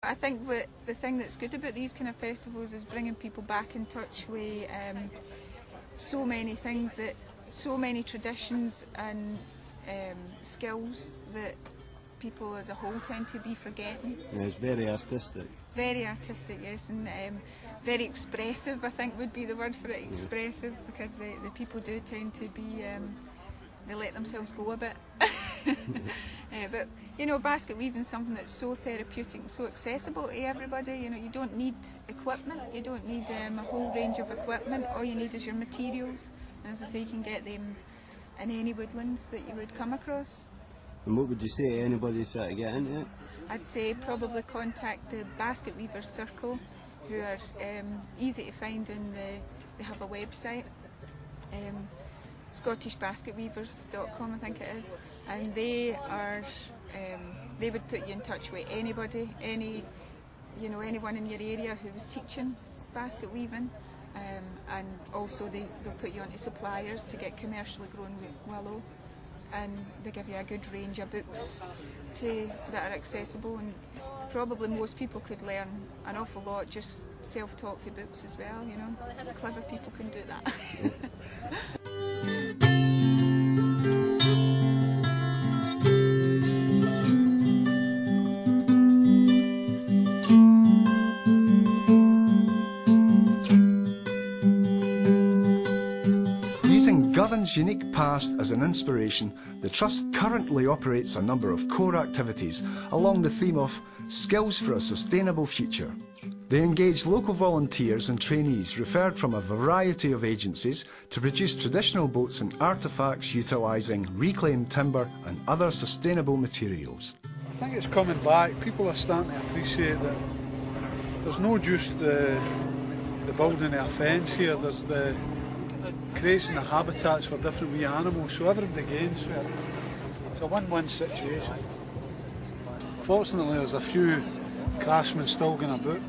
I think the thing that's good about these kind of festivals is bringing people back in touch with so many things, so many traditions and skills that people as a whole tend to be forgetting. Yeah, it's very artistic. Very artistic, yes, and very expressive, I think would be the word for it, expressive, because the people do tend to be, they let themselves go a bit. But, you know, basket weaving is something that's so therapeutic, so accessible to everybody. You know, you don't need equipment, you don't need a whole range of equipment. All you need is your materials, and as I say, you can get them in any woodlands that you would come across. And what would you say to anybody trying to get into it? I'd say probably contact the Basket Weavers Circle, who are easy to find, and they have a website, ScottishBasketWeavers.com I think it is, and they are they would put you in touch with anybody, anyone in your area who was teaching basket weaving, and also they'll put you onto suppliers to get commercially grown willow. And they give you a good range of books that are accessible, and probably most people could learn an awful lot just self-taught through books as well, you know. Clever people can do that. Govan's unique past as an inspiration, the Trust currently operates a number of core activities along the theme of skills for a sustainable future. They engage local volunteers and trainees referred from a variety of agencies to produce traditional boats and artefacts utilising reclaimed timber and other sustainable materials. I think it's coming back. People are starting to appreciate that there's no just the building of a fence here, there's the creating the habitats for different wee animals, so everybody gains from it. It's a win-win situation. Fortunately, there's a few craftsmen still going about.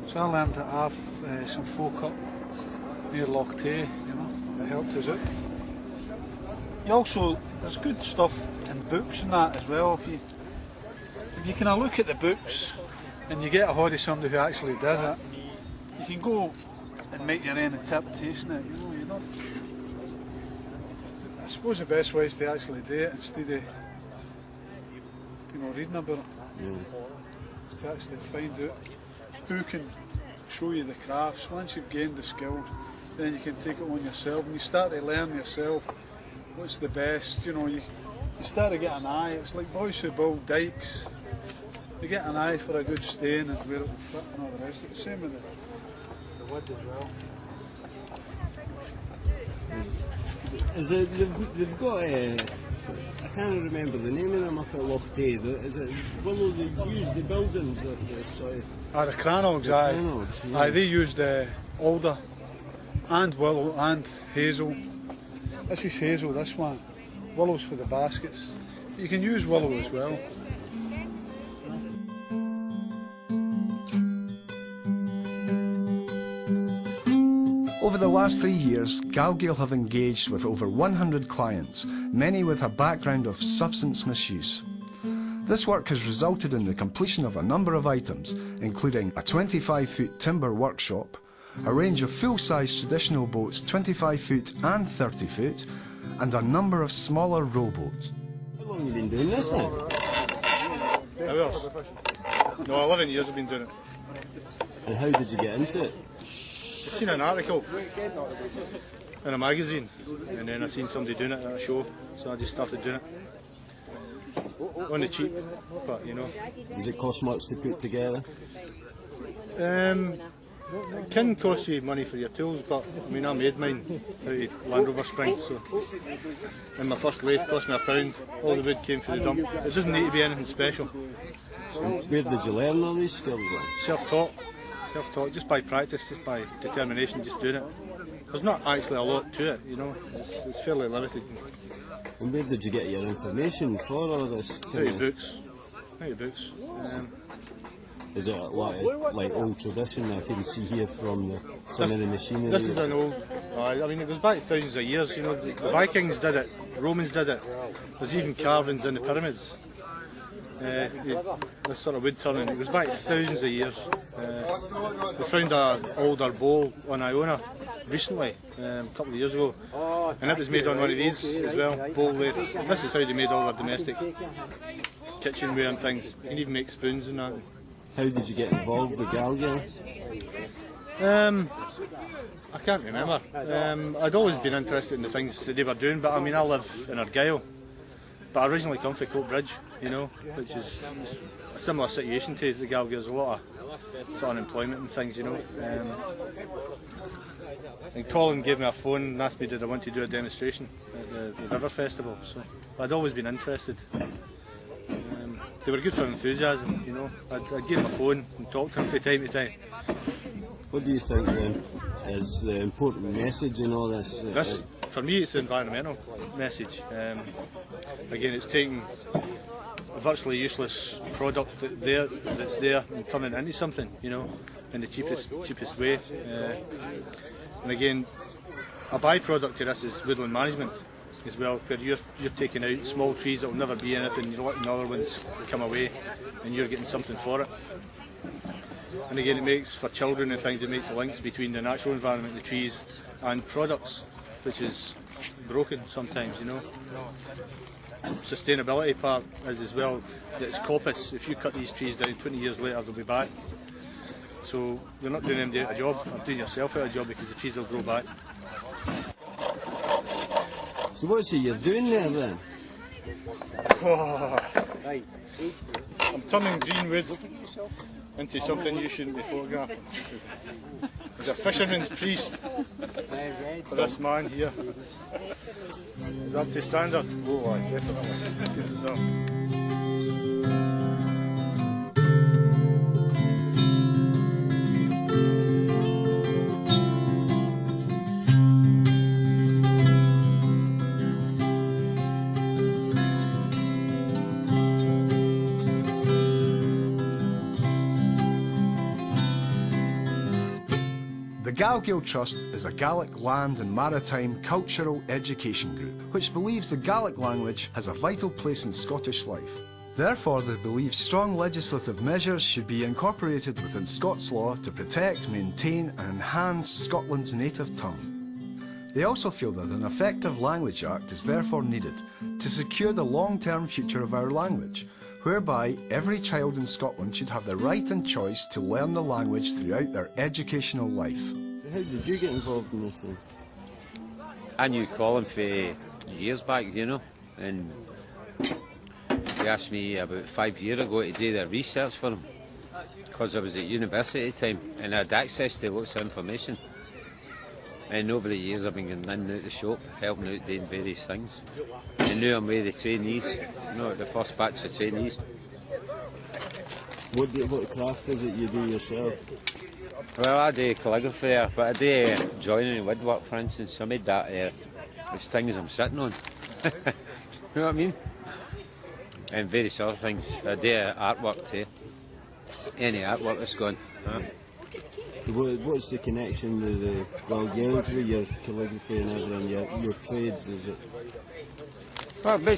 So I learned to have some folk up near Loch Tay, you know, that helped us out. There's good stuff in books and that as well. If you kind of look at the books and you get a hold of somebody who actually does it, you can go and make your own interpretation of it, you know. I suppose the best way is to actually do it instead of, you know, reading about it. To actually find out who can show you the crafts. Once you've gained the skills, then you can take it on yourself, and you start to learn yourself what's the best. You know, you start to get an eye. It's like boys who build dikes. They get an eye for a good stain and where it will fit and all the rest of it. Same with the wood as well. They've got I can't remember the name of them up at Loch Tay. Is it willow they use the buildings at the site? The Crannogs, aye. Aye, they used alder and willow and hazel. This is hazel, this one. Willow's for the baskets. You can use willow as well. Over the last 3 years, Galgael have engaged with over 100 clients, many with a background of substance misuse. This work has resulted in the completion of a number of items, including a 25-foot timber workshop, a range of full-size traditional boats 25 foot and 30 foot, and a number of smaller rowboats. How long have you been doing this then? Hours. No, 11 years I've been doing it. And how did you get into it? I've seen an article in a magazine, and then I seen somebody doing it at a show, so I just started doing it. On the cheap, but you know. Does it cost much to put together? It can cost you money for your tools, but I mean I made mine out of Land Rover Springs, so. And my first lathe cost me £1. All the wood came from the dump. It doesn't need to be anything special. So where did you learn all these skills then? Self-taught, just by practice, just by determination, just doing it. There's not actually a lot to it, you know. It's fairly limited. And where did you get your information for all this? Out of books. Is it like old tradition I can see here from some of the machinery? This is an old, I mean it goes back thousands of years, you know, the Vikings did it, Romans did it, there's even carvings in the pyramids. this sort of wood turning. It goes back thousands of years. We found an older bowl on Iona recently, a couple of years ago, and it was made on one of these as well, bowl lathes. This is how they made all their domestic kitchenware and things. You can even make spoons and that. How did you get involved with Galgael? I can't remember. I'd always been interested in the things that they were doing, but I mean, I live in Argyll, but I originally come from Coatbridge, you know, which is a similar situation to the Galgael. There's a lot of sort of unemployment and things, you know. And Colin gave me a phone and asked me did I want to do a demonstration at the River Festival, so I'd always been interested. They were good for enthusiasm, you know. I'd give them a phone and talk to them from time to time. What do you think then is the important message in all this? This, for me, it's the environmental message. Again, it's taking a virtually useless product that's there and turning it into something, you know, in the cheapest way. And again, a byproduct of this is woodland management as well, where you're taking out small trees that will never be anything, you're letting other ones come away and you're getting something for it. And again, it makes, for children and things, it makes the links between the natural environment, the trees, and products, which is broken sometimes, you know. Sustainability part is as well, that it's coppice. If you cut these trees down, 20 years later they'll be back. So you're not doing them out of a job, you're doing yourself out of a job because the trees will grow back. So what's it you're doing there then? Oh, I'm turning green wood into something you shouldn't be photographing. There's a fisherman's priest for this man here. Is that up to standard? Oh, definitely. Good stuff. The Galgael Trust is a Gaelic land and maritime cultural education group which believes the Gaelic language has a vital place in Scottish life. Therefore, they believe strong legislative measures should be incorporated within Scots law to protect, maintain and enhance Scotland's native tongue. They also feel that an effective Language Act is therefore needed to secure the long-term future of our language, whereby every child in Scotland should have the right and choice to learn the language throughout their educational life. How did you get involved in this thing? I knew Colin for years back, you know, and he asked me about 5 years ago to do the research for him because I was at university at the time and I had access to lots of information. And over the years I've been getting in and out the shop, helping out doing various things. And now I'm with the trainees, you know, the first batch of trainees. What craft is it you do yourself? Well, I do calligraphy there, but I do joinery and woodwork, for instance. I made that with things I'm sitting on. You know what I mean? And various other things. I do artwork too. Any artwork that's gone. What's the connection with the Galgael with your calligraphy and everything, your trades, is it? Well, basically